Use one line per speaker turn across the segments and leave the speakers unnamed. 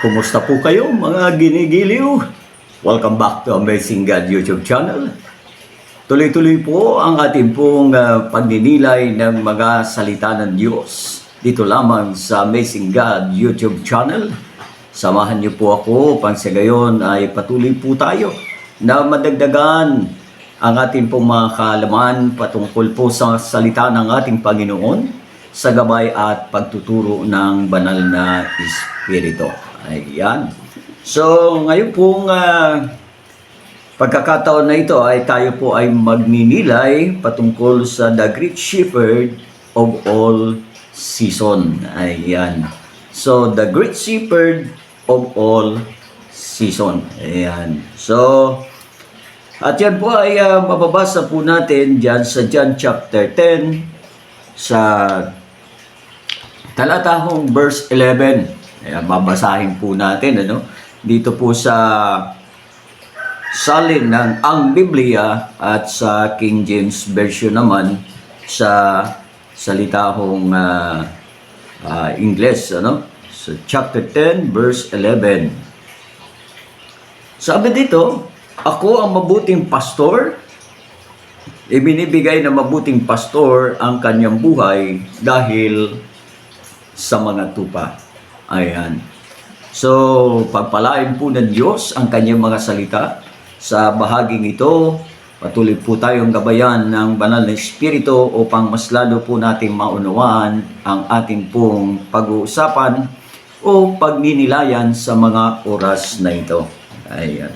Kumusta po kayo mga ginigiliw? Welcome back to Amazing God YouTube channel. Tuloy-tuloy po ang ating pong pagninilay ng mga salita ng Diyos dito lamang sa Amazing God YouTube channel. Samahan niyo po ako pang sa gayon ay patuloy po tayo na madagdagan ang ating pong mga kaalaman patungkol po sa salita ng ating Panginoon sa gabay at pagtuturo ng banal na Espiritu. Ayan. So, ngayon pong pagkakataon na ito ay tayo po ay magninilay patungkol sa The Great Shepherd of all season. Ayan. So, The Great Shepherd of all season. Ayan. So, at yan po ay mababasa po natin dyan sa John chapter 10 sa talatahong verse 11. Ayan, babasahin po natin dito po sa salin ng Ang Biblia at sa King James Version naman sa salitahong English, So chapter 10 verse 11. Sabi dito, ako ang mabuting pastor, ibinibigay na mabuting pastor ang kanyang buhay dahil sa mga tupa. Ayan. So, pagpalain po ng Diyos ang kanyang mga salita. Sa bahaging ito, patuloy po tayong gabayan ng banal na Espiritu upang mas lalo po nating maunawaan ang ating pong pag-uusapan o pagninilayan sa mga oras na ito. Ayan.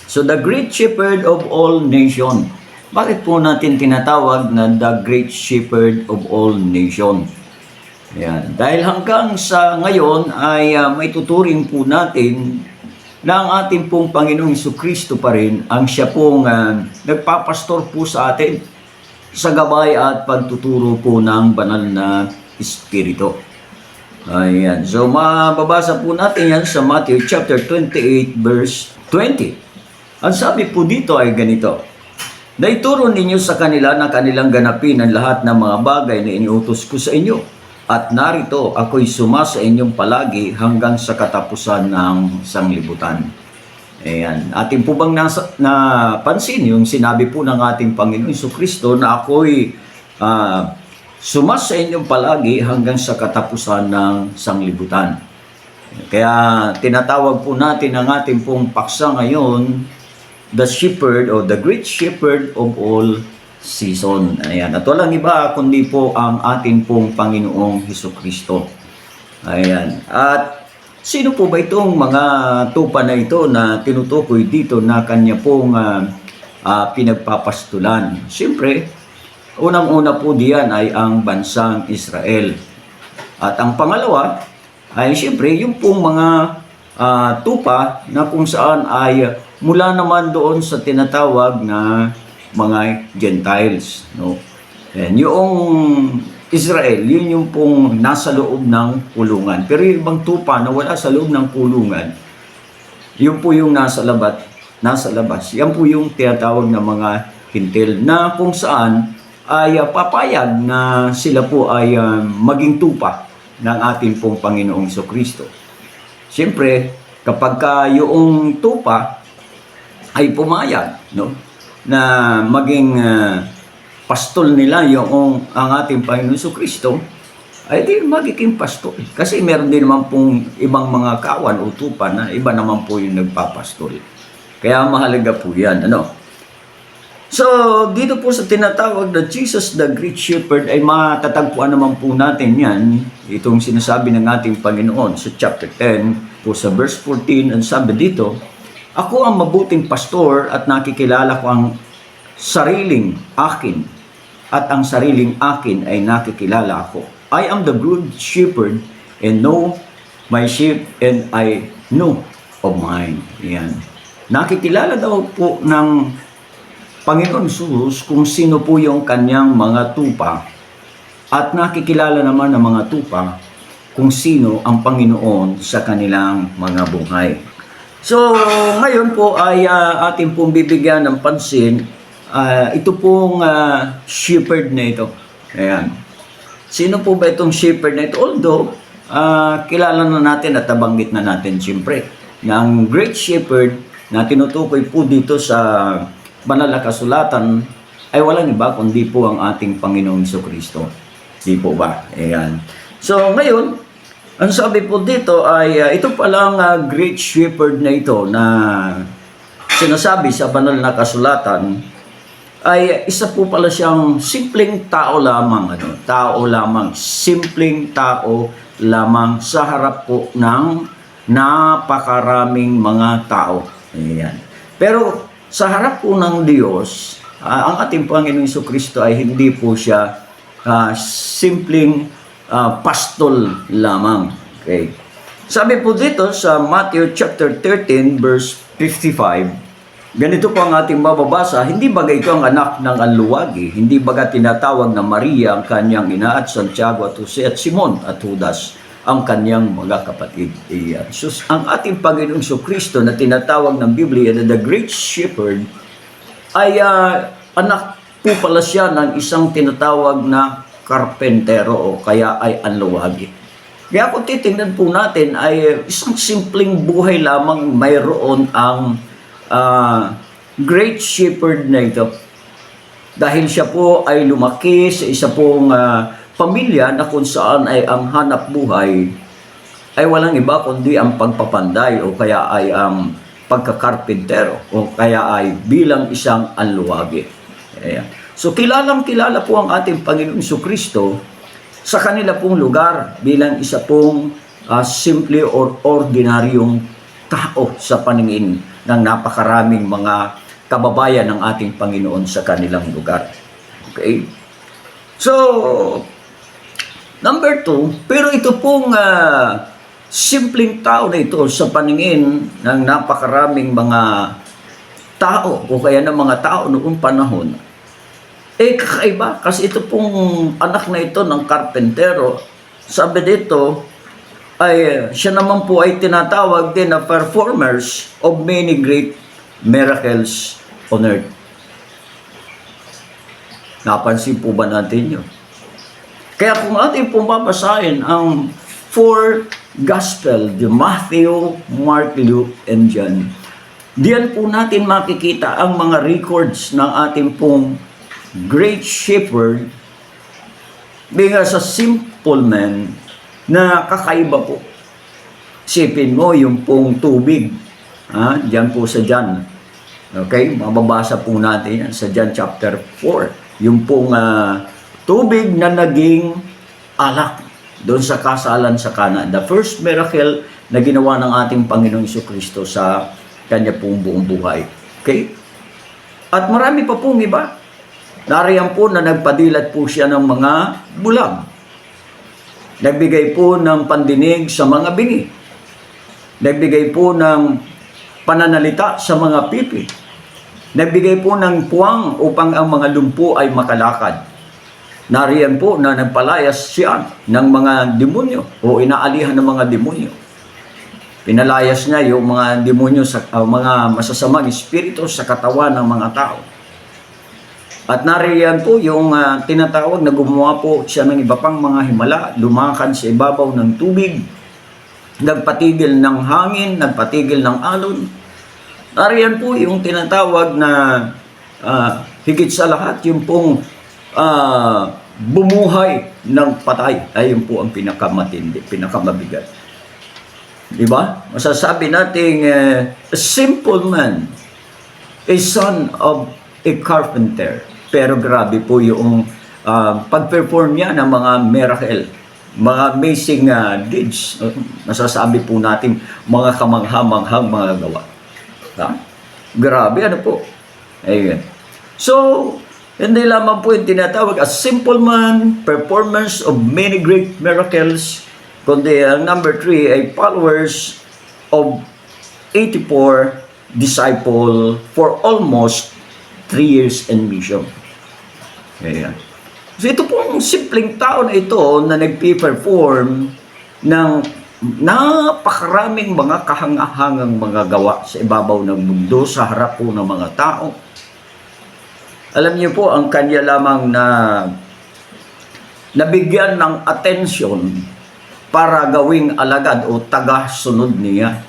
So, the Great Shepherd of all nation. Bakit po natin tinatawag na the Great Shepherd of all nation? Ayan. Dahil hanggang sa ngayon ay may tuturing po natin na ang ating pong Panginoong Jesucristo pa rin ang siya pong nagpapastor po sa atin sa gabay at pagtuturo po ng banal na Espiritu. Ayan. So mababasa po natin yan sa Matthew chapter 28 verse 20. Ang sabi po dito ay ganito: naituro ninyo sa kanila na kanilang ganapin ang lahat ng mga bagay na iniutos ko sa inyo. At narito, ako'y sumasa inyong palagi hanggang sa katapusan ng sanglibutan. Ayan. Atin po bang napansin yung sinabi po ng ating Panginoon Jesucristo na ako'y sumasa inyong palagi hanggang sa katapusan ng sanglibutan. Kaya tinatawag po natin ang ating pong paksa ngayon, the Shepherd or the Great Shepherd of all season. Ayan. At walang iba kundi po ang ating pong Panginoong Jesucristo. Ayan. At sino po ba itong mga tupa na ito na tinutukoy dito na kanya pong pinagpapastulan? Siyempre, unang-una po diyan ay ang bansang Israel. At ang pangalawa ay siyempre yung pong mga tupa na kung saan ay mula naman doon sa tinatawag na mga Gentiles, And yung Israel, yun yung pong nasa loob ng kulungan. Pero yung ibang tupa na wala sa loob ng kulungan, yun po yung nasa labas. Yan po yung tinatawag na mga Hintil na kung saan ay papayag na sila po ay maging tupa ng ating pong Panginoong Jesucristo. Siyempre, kapag yung tupa ay pumayag, na maging pastol nila yung ang ating Panginoon Jesucristo, ay di magiging pastol. Kasi meron din naman pong ibang mga kawan o tupa na iba naman po yung nagpapastol. Kaya mahalaga po yan. So, dito po sa tinatawag na Jesus the Great Shepherd ay matatagpuan naman po natin yan. Itong sinasabi ng ating Panginoon sa chapter 10 po sa verse 14. Ang sabi dito, ako ang mabuting pastor at nakikilala ko ang sariling akin at ang sariling akin ay nakikilala ako. I am the good shepherd and know my sheep and I know of mine. Yan. Nakikilala daw po ng Panginoon Jesus kung sino po yung kanyang mga tupa at nakikilala naman ng mga tupa kung sino ang Panginoon sa kanilang mga buhay. So, ngayon po ay ating pong bibigyan ng pansin ito pong shepherd na ito. Ayan. Sino po ba itong shepherd na ito? Although, kilala na natin at nabanggit na natin siyempre na ang Great Shepherd na tinutukoy po dito sa banal na kasulatan ay walang iba kundi po ang ating Panginoong Jesucristo. Di po ba? Ayan. So ngayon, ang sabi po dito ay ito palang Great Shepherd na ito na sinasabi sa banal na kasulatan ay isa po pala siyang simpleng tao lamang, simpleng tao lamang sa harap po ng napakaraming mga tao. Ayan. Pero sa harap po ng Diyos, ang ating Panginoong Jesucristo ay hindi po siya simpleng pastol lamang. Okay. Sabi po dito sa Matthew chapter 13 verse 55, ganito po ang ating mababasa, hindi bagay ito ang anak ng anluwagi, hindi baga tinatawag na Maria ang kanyang ina at Santiago at Jose at Simon at Judas ang kanyang mga kapatid. Iyan. So, ang ating Panginoong Jesucristo na tinatawag ng Biblia na the Great Shepherd ay anak po pala siya ng isang tinatawag na karpentero o kaya ay anluwagi. Kaya kung titingnan po natin ay isang simpleng buhay lamang mayroon ang Great Shepherd na ito. Dahil siya po ay lumaki sa isa pong pamilya na kung saan ay ang hanap buhay ay walang iba kundi ang pagpapanday o kaya ay ang pagkakarpentero o kaya ay bilang isang anluwagi. Ayan. So kilalang-kilala po ang ating Panginoong Jesucristo sa kanila pong lugar bilang isa pong simple or ordinaryong tao sa paningin ng napakaraming mga kababayan ng ating Panginoon sa kanilang lugar. Okay? So, number 2, pero ito pong simpleng tao na ito sa paningin ng napakaraming mga tao o kaya ng mga tao noong panahon, kakaiba kasi ito pong anak na ito ng karpentero, sabi dito, ay siya naman po ay tinatawag din na performers of many great miracles on earth. Napansin po ba natin yun? Kaya kung ating pumapasahin ang 4 Gospel, the Matthew, Mark, Luke, and John, diyan po natin makikita ang mga records ng ating pong Great Shepherd bilang sa simple man na kakaiba po. Sipin mo yung pong tubig. Diyan po sa John. Okay? Mababasa po natin yan sa John chapter 4. Yung pong tubig na naging alak doon sa kasalan sa Cana. The first miracle na ginawa ng ating Panginoong Jesucristo sa kanya pong buong buhay. Okay? At marami pa pong iba. Nariyan po na nagpadilat po siya ng mga bulag. Nagbigay po ng pandinig sa mga bingi. Nagbigay po ng pananalita sa mga pipi. Nagbigay po ng puwang upang ang mga lumpo ay makalakad. Nariyan po na nagpalayas siya ng mga demonyo o inaalihan ng mga demonyo. Pinalayas niya yung mga demonyo, mga masasamang espiritu sa katawan ng mga tao. At nariyan po yung tinatawag na gumawa po siya ng iba pang mga himala, lumakad sa ibabaw ng tubig, nagpatigil ng hangin, nagpatigil ng alon. Nariyan po yung tinatawag na higit sa lahat, yung pong bumuhay ng patay. Ayun po ang pinakamatindi, pinakamabigat. Diba? Masasabi nating a simple man, a son of a carpenter. Pero grabe po yung pag-perform niya ng mga miracle, mga amazing deeds. Masasabi po natin mga kamangha-manghang mga gawa. Grabe, ano po? Ayun. So, hindi lamang po yung tinatawag as simple man, performance of many great miracles, kundi ang number 3 ay followers of 84 disciple for almost 3 years in mission. Ayan. So ito pong simpleng tao na ito na nagpi-perform ng napakaraming mga kahangahangang mga gawa sa ibabaw ng mundo sa harap po ng mga tao. Alam niyo po, ang kanya lamang na nabigyan ng atensyon para gawing alagad o taga-sunod niya.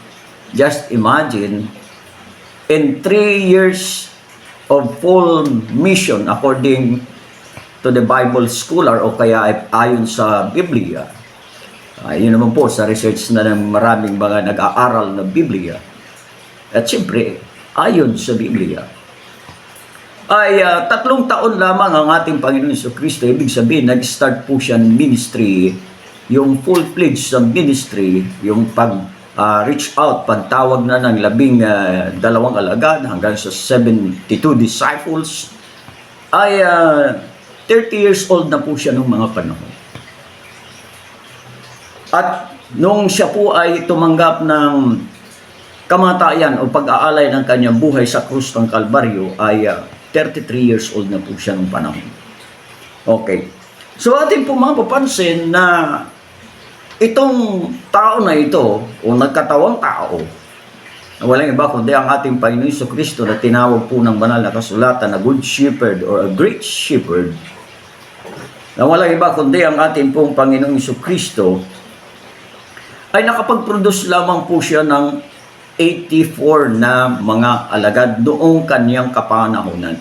Just imagine, in 3 years of full mission according to the Bible scholar o kaya ayon sa Biblia, yun naman po sa research na ng maraming mga nag-aaral ng Biblia, at siyempre, ayon sa Biblia, ay 3 taon lamang ang ating Panginoon Jesucristo. Ibig sabihin, nag-start po siya ng ministry, yung full-fledged sa ministry, yung pag-reach out, pagtawag na ng 12 alagad hanggang sa 72 disciples, ay 30 years old na po siya nung mga panahon. At nung siya po ay tumanggap ng kamatayan o pag-aalay ng kanyang buhay sa krus ng Kalbaryo, ay 33 years old na po siya nung panahon. Okay. So atin po mapapansin na itong tao na ito, o nagkatawang tao, na walang iba kundi ang ating Panginoon Jesucristo na tinawag po ng banal na kasulatan na Good Shepherd or a Great Shepherd, na walang iba kundi ang ating pong Panginoon Jesucristo, ay nakapag-produce lamang po siya ng 84 na mga alagad noong kanyang kapanahunan.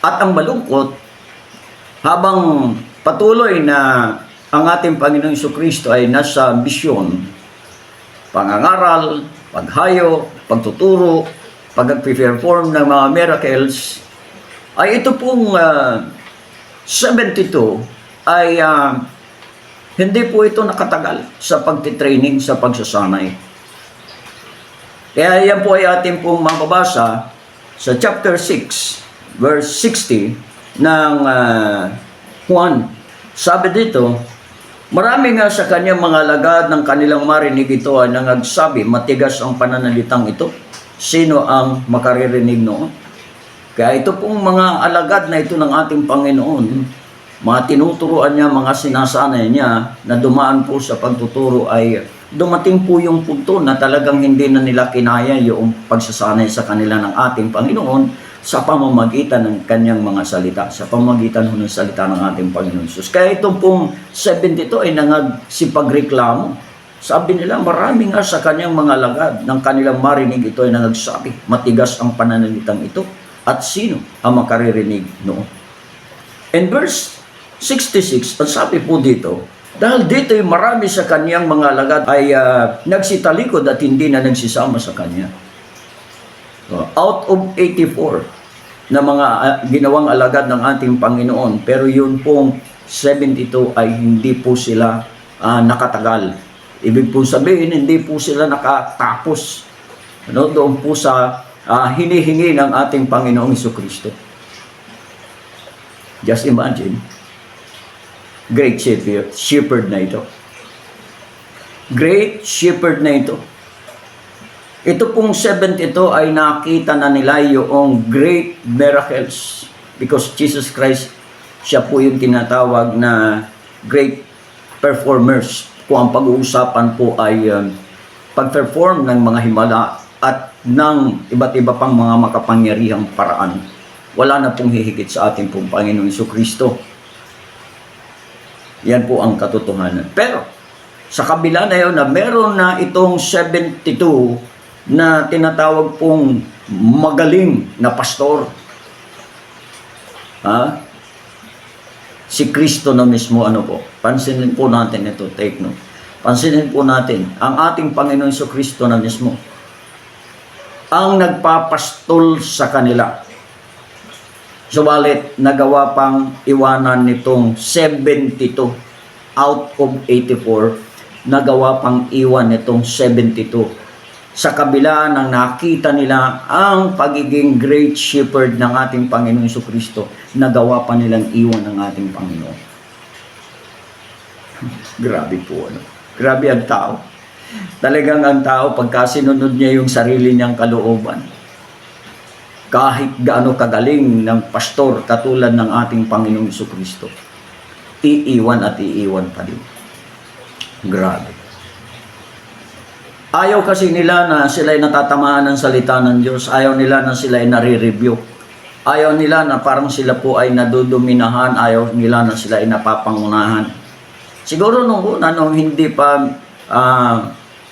At ang malungkot, habang patuloy na ang ating Panginoong Jesucristo ay nasa misyon, pangangaral, paghayo, pagtuturo, pag-perform ng mga miracles, ay ito pong 72 ay hindi po ito nakatagal sa pagtitraining, sa pagsasanay. Kaya yan po ay ating pong mababasa sa chapter 6, verse 60 ng Juan. Sabi dito, marami nga sa kanyang mga alagad ng kanilang marinig ito ay nangagsabi, matigas ang pananalitang ito. Sino ang makaririnig noon? Kaya ito pong mga alagad na ito ng ating Panginoon, mga tinuturuan niya, mga sinasanay niya na dumaan po sa pagtuturo, ay dumating po yung punto na talagang hindi na nila kinaya yung pagsasanay sa kanila ng ating Panginoon sa pamamagitan ng kanyang mga salita, sa pamamagitan ng salita ng ating Panginoon Jesus. Kaya itong pong 72 ay nangagsipagreklamo. Sabi nila, marami nga sa kanyang mga alagad ng kanilang marinig ito ay nangagsabi, matigas ang pananalitang ito, at sino ang makaririnig noon? In verse 66, ang sabi po dito, dahil dito ay marami sa kanyang mga alagad ay nagsitalikod at hindi na nagsisama sa kanya. Out of 84 na mga ginawang alagad ng ating Panginoon, pero yun pong 72 ay hindi po sila nakatagal. Ibig po sabihin, hindi po sila nakatapos doon po sa hinihingi ng ating Panginoong Jesucristo. Just imagine, Great Shepherd na ito. Great Shepherd na ito. Ito pong 72 ay nakita na nila yung great miracles because Jesus Christ, siya po yung tinatawag na great performers. Kung ang pag-uusapan po ay pag-perform ng mga himala at ng iba't iba pang mga makapangyarihang paraan, wala na pong hihigit sa ating pong Panginoong Jesucristo. Yan po ang katotohanan. Pero, sa kabila na yun na meron na itong 72 na tinatawag pong magaling na pastor. Si Kristo na mismo, ano po? Pansinin po natin ito, take note. Pansinin po natin, ang ating Panginoon Jesucristo na mismo, ang nagpapastol sa kanila. Subalit, nagawa pang iwanan nitong 72 out of 84, nagawa pang iwan nitong 72. Sa kabila ng nakita nila ang pagiging great shepherd ng ating Panginoon Jesucristo, nagawa pa nilang iwan ng ating Panginoon. Grabe po, ano? Grabe ang tao. Talagang ang tao, pagka sinunod niya yung sarili niyang kalooban, kahit gaano kagaling ng pastor katulad ng ating Panginoong Jesucristo, iiwan at iiwan pa din. Grabe. Ayaw kasi nila na sila'y natatamaan ng salita ng Diyos. Ayaw nila na sila'y nare-review. Ayaw nila na parang sila po ay nadudominahan. Ayaw nila na sila'y napapangunahan. Siguro nung una, nung hindi pa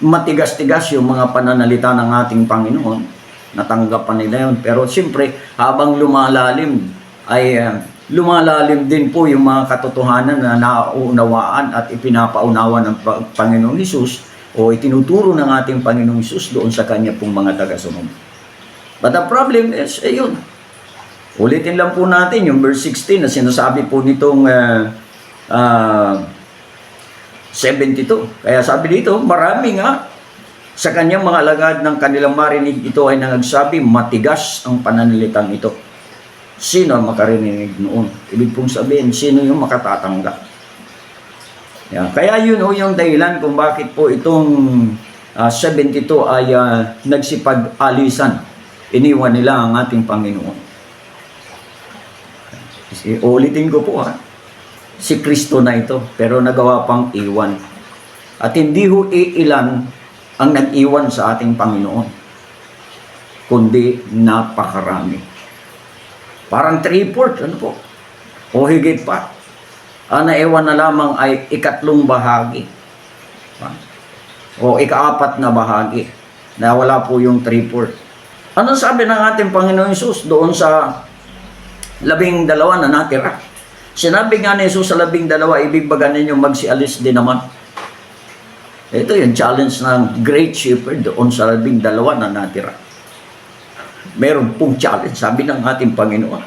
matigas-tigas yung mga pananalita ng ating Panginoon, natanggap pa nila yun. Pero siyempre, habang lumalalim, ay lumalalim din po yung mga katotohanan na nauunawaan at ipinapaunawa ng Panginoong Hesus o itinuturo ng ating Panginoong Hesus doon sa kanya pong mga tagasunod. But the problem is, ayun, ulitin lang po natin yung verse 16 na sinasabi po nitong 72. Kaya sabi dito, marami nga sa kanyang mga alagad ng kanilang marinig ito ay nangagsabi, matigas ang pananalitang ito. Sino ang makarinig noon? Ibig pong sabihin, sino yung makatatanggap? Yan. Kaya yun yung dahilan kung bakit po itong 72 ay nagsipag-alisan. Iniwan nila ang ating Panginoon. Ulitin ko po si Kristo na ito, pero nagawa pang iwan. At hindi ho iilan ang nag-iwan sa ating Panginoon, kundi napakarami. Parang 3/4, ano po? O higit pa. Ang naiwan na lamang ay 1/4 bahagi. O 4 na bahagi. Na wala po yung 3/4. Ano sabi ng ating Panginoon Hesus doon sa 12 na natira? Sinabi nga ni Hesus sa 12, ibig ba ninyo magsialis din naman? Ito yung challenge ng Great Shepherd doon sa 12 na natira. Meron pong challenge, sabi ng ating Panginoon.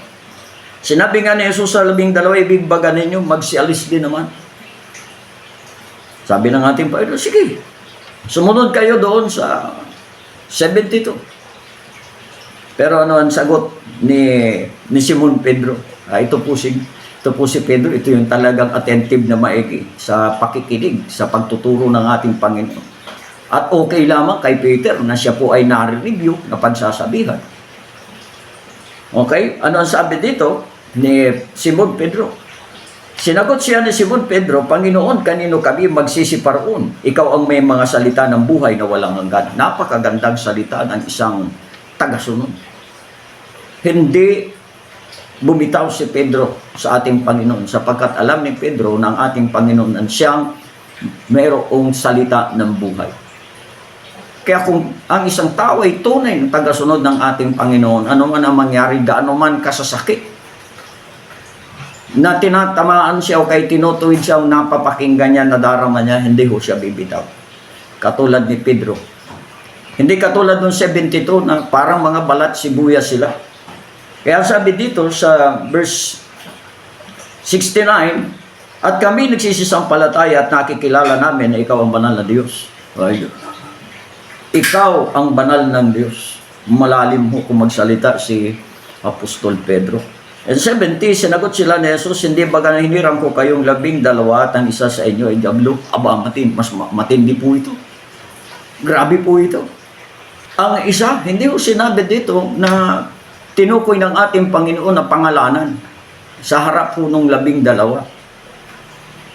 Sinabi nga ni Jesus sa 12, ibig ba ninyo magsialis din naman? Sabi ng ating Panginoon, sige, sumunod kayo doon sa 72. Pero ano ang sagot ni Simon Pedro? Ito po si Pedro, ito yung talagang attentive na maigi sa pakikinig, sa pagtuturo ng ating Panginoon. At okay lamang kay Peter na siya po ay nare-review na pagsasabihan. Okay? Ano ang sabi dito ni Simon Pedro? Sinagot siya ni Simon Pedro, Panginoon, kanino kami magsisiparoon? Ikaw ang may mga salita ng buhay na walang hanggan. Napakagandang salita ng isang tagasunod. Hindi bumitaw si Pedro sa ating Panginoon sapagkat alam ni Pedro ng ating Panginoon ang siyang mayroong salita ng buhay. Kaya kung ang isang tao ay tunay na tagasunod ng ating Panginoon, ano man ang mangyari, gaano man kasasakit, na tinatamaan siya o kay tinutuwid siya o napapakinggan niya, nadarama niya, hindi ho siya bibitaw. Katulad ni Pedro. Hindi katulad ng 72 na parang mga balat sibuyas sila. Kaya sabi dito sa verse 69, at kami nagsisisampalataya at nakikilala namin na ikaw ang banal na Diyos. Ayun. Ikaw ang banal ng Diyos. Malalim ho kung magsalita si Apostol Pedro. And 70, sinagot sila ni Jesus, hindi ba hiniram ko kayong 12 at ang isa sa inyo ay diablo? Aba, mas matindi po ito. Grabe po ito. Ang isa, hindi ko sinabi dito na tinukoy ng ating Panginoon na pangalanan sa harap po nung 12.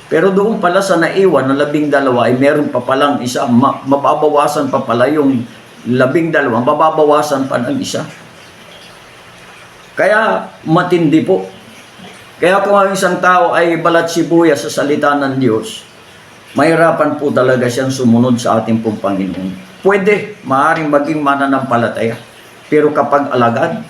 Pero doon pala sa naiwan na 12 ay meron pa palang isa, mababawasan pa pala yung 12, mababawasan pa ng isa. Kaya matindi po. Kaya kung ang isang tao ay balat sibuyas sa salita ng Diyos, mahirapan po talaga siyang sumunod sa ating pong Panginoon. Pwede, maaaring maging mananampalataya. Pero kapag alagad,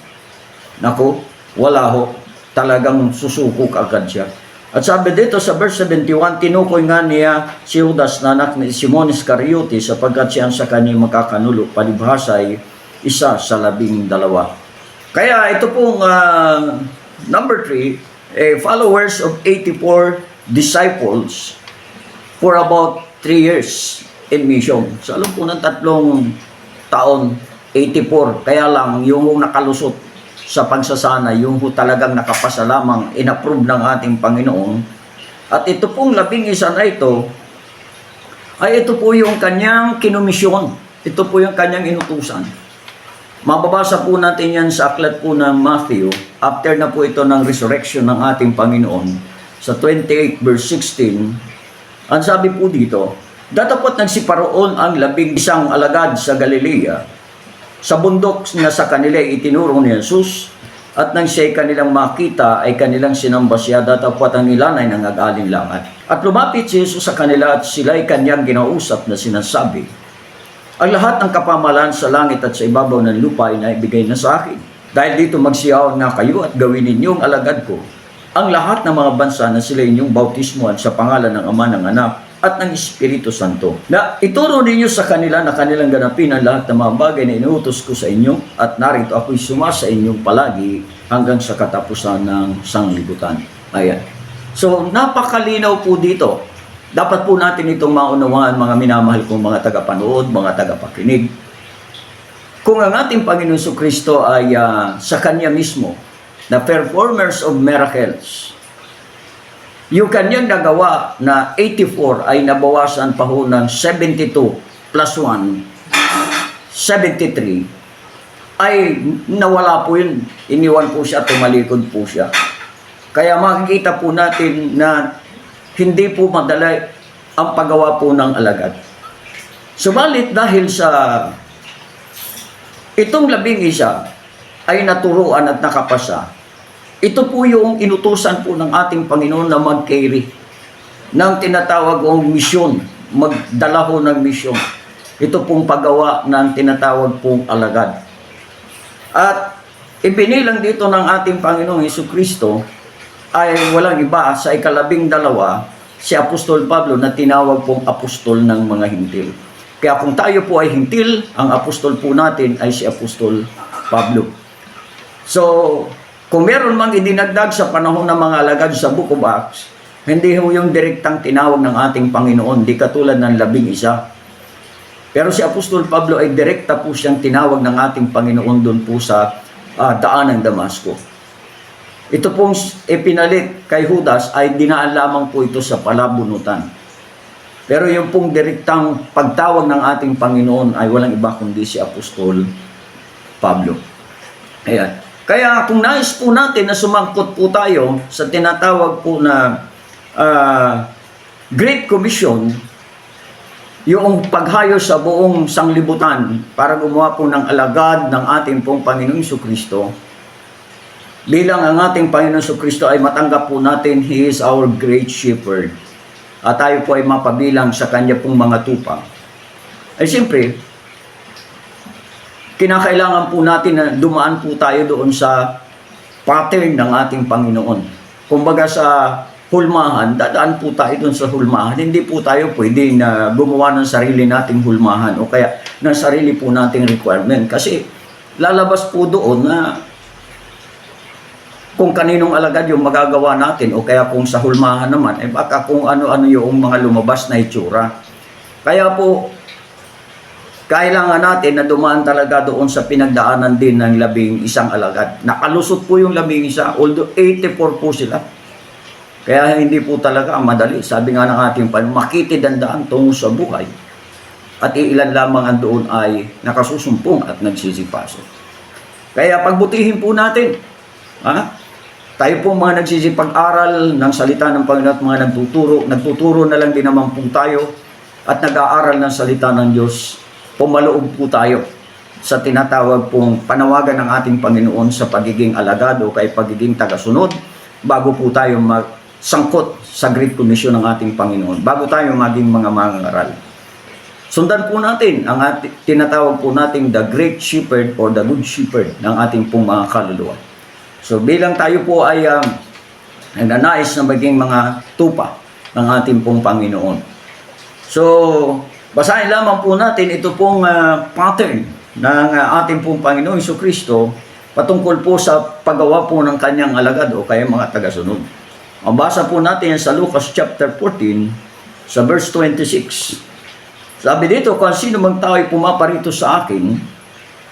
naku, wala ho, talagang susuko agad siya. At sabi dito sa verse 71, tinukoy nga niya si Judas na anak ni Simon Iscariote sapagkat siya sa kanyang makakanulo, palibhasa ay isa sa 12. Kaya ito pong number 3, followers of 84 disciples for about 3 years in mission. So alam po ng 3 taon, 84, kaya lang yung nakalusot sa pagsasana, yung talagang nakapasa lamang, inapprove ng ating Panginoon. At ito pong 11 na ito, ay ito po yung kanyang kinumisyon. Ito po yung kanyang inutusan. Mababasa po natin yan sa aklat po ng Matthew, after na po ito ng resurrection ng ating Panginoon, sa 28 verse 16, ang sabi po dito, datapot nagsiparoon ang 11 alagad sa Galilea, sa bundok na sa kanila itinuro ni Jesus, At nang siya'y kanilang makita, ay kanilang sinamba siya, datapwat ang nilanay ng ag-alinlangan. At lumapit si Jesus sa kanila at sila'y kanyang ginausap na sinasabi, ang lahat ng kapamalan sa langit at sa ibabaw ng lupa ay naibigay na sa akin. Dahil dito magsiyaw na kayo at gawin ninyong alagad ko ang lahat ng mga bansa na sila inyong bautismuhan sa pangalan ng Ama, ng Anak, at ng Espiritu Santo. Na ituro ninyo sa kanila na kanilang ganapin ang lahat ng mga bagay na inuutos ko sa inyo, at narito ako'y sumasa inyong palagi hanggang sa katapusan ng sanglibutan. Ayan. So, napakalinaw po dito. Dapat po natin itong maunawaan, mga minamahal kong mga tagapanood, mga tagapakinig. Kung ang ating Panginoon Jesucristo ay sa Kanya mismo, the performers of miracles, yung kanyang nagawa na 84 ay nabawasan pa ho ng 72 plus 1, 73, ay nawala po yun. Iniwan po siya, tumalikod po siya. Kaya makikita po natin na hindi po madali ang paggawa po ng alagad. Subalit dahil sa itong 11 ay naturuan at nakapasa, ito po yung inutusan po ng ating Panginoon na mag-carry ng tinatawag kong misyon, magdala ho ng misyon. Ito pong paggawa ng tinatawag pong alagad. At ibinilang dito ng ating Panginoong Jesucristo ay walang iba sa 12, si Apostol Pablo na tinawag pong apostol ng mga hintil. Kaya kung tayo po ay hintil, ang apostol po natin ay si Apostol Pablo. So, kung meron mang idinagdag sa panahon ng mga alagad sa Book of Acts, hindi ho yung direktang tinawag ng ating Panginoon, di katulad ng 11. Pero si Apostol Pablo ay direkta po siyang tinawag ng ating Panginoon doon po sa daan ng Damasco. Ito pong ipinalit kay Judas ay dinaan lamang po ito sa palabunutan. Pero yung pong direktang pagtawag ng ating Panginoon ay walang iba kundi si Apostol Pablo. Ayan. Kaya kung nais po natin na sumangkot po tayo sa tinatawag po na Great Commission, yung paghayo sa buong sanglibutan para gumawa po ng alagad ng ating pong Panginoong Jesucristo, bilang ang ating Panginoong Jesucristo ay matanggap po natin, He is our great shepherd. At tayo po ay mapabilang sa Kanya pong mga tupa. Ay siyempre, kinakailangan po natin na dumaan po tayo doon sa pattern ng ating Panginoon. Kumbaga sa hulmahan, dadaan po tayo doon sa hulmahan. Hindi po tayo pwede na gumawa ng sarili nating hulmahan o kaya ng sarili po nating requirement. Kasi lalabas po doon na kung kaninong alagad yung magagawa natin o kaya kung sa hulmahan naman, eh baka kung ano-ano yung mga lumabas na itsura. Kaya po, kailangan natin na dumaan talaga doon sa pinagdaanan din ng 11 alagad. Nakalusot po yung 11, although 84 po sila. Kaya hindi po talaga madali. Sabi nga ng ating Panginoon, makitid ang daan tungo sa buhay. At iilan lamang ang doon ay nakasusumpong at nagsisipasok. Kaya pagbutihin po natin. Tayo po mga nagsisipag-aral ng salita ng Panginoon at mga nagtuturo na lang din naman po tayo at nag-aaral ng salita ng Diyos. Pumaloob po tayo sa tinatawag pong panawagan ng ating Panginoon sa pagiging alagad o kay pagiging tagasunod bago po tayo magsangkot sa Great Commission ng ating Panginoon, bago tayo maging mga mangangaral. Sundan po natin ang tinatawag po nating the Great Shepherd or the Good Shepherd ng ating pong mga kaluluwa. So bilang tayo po ay nagnanais na maging mga tupa ng ating pong Panginoon. So, basahin lamang po natin ito pong pattern ng ating pong Panginoon Jesucristo patungkol po sa paggawa po ng kanyang alagad o kaya mga tagasunod. Ang basa po natin sa Lucas chapter 14 sa verse 26. Sabi dito, kung sino mang tao ay pumaparito sa akin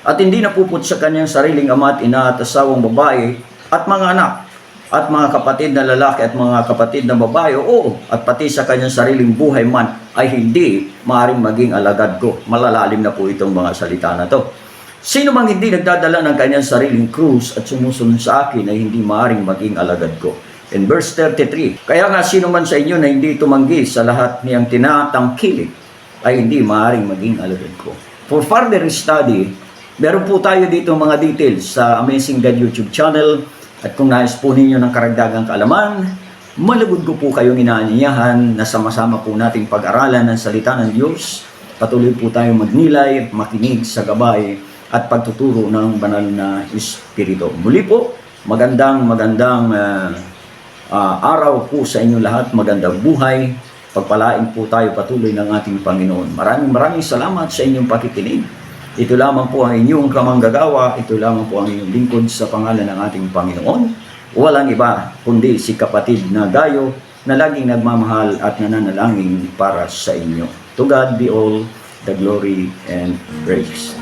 at hindi napuput sa kanyang sariling ama at ina at asawang babae at mga anak at mga kapatid na lalaki at mga kapatid na babae, oo, at pati sa kanyang sariling buhay man, ay hindi maaaring maging alagad ko. Malalalim na po itong mga salita na to. Sino mang hindi nagdadala ng kanyang sariling krus at sumusunod sa akin ay hindi maaaring maging alagad ko. In verse 33, kaya nga sino man sa inyo na hindi tumanggi sa lahat niyang tinatangkilik ay hindi maaaring maging alagad ko. For further study, Meron po tayo dito mga details sa Amazing God YouTube channel. At kung nais po ninyo ng karagdagang kaalaman, malugod ko po kayong inaanyayahan na sama-sama po nating pag-aralan ng salita ng Diyos. Patuloy po tayong magnilay, makinig sa gabay at pagtuturo ng banal na Espiritu. Muli po, magandang araw po sa inyo lahat, magandang buhay. Pagpalain po tayo patuloy ng ating Panginoon. Maraming salamat sa inyong pakikinig. Ito lamang po ang inyong kamanggagawa, ito lamang po ang inyong lingkod sa pangalan ng ating Panginoon. Walang iba kundi si kapatid na Gayo na laging nagmamahal at nananalangin para sa inyo. To God be all the glory and praise.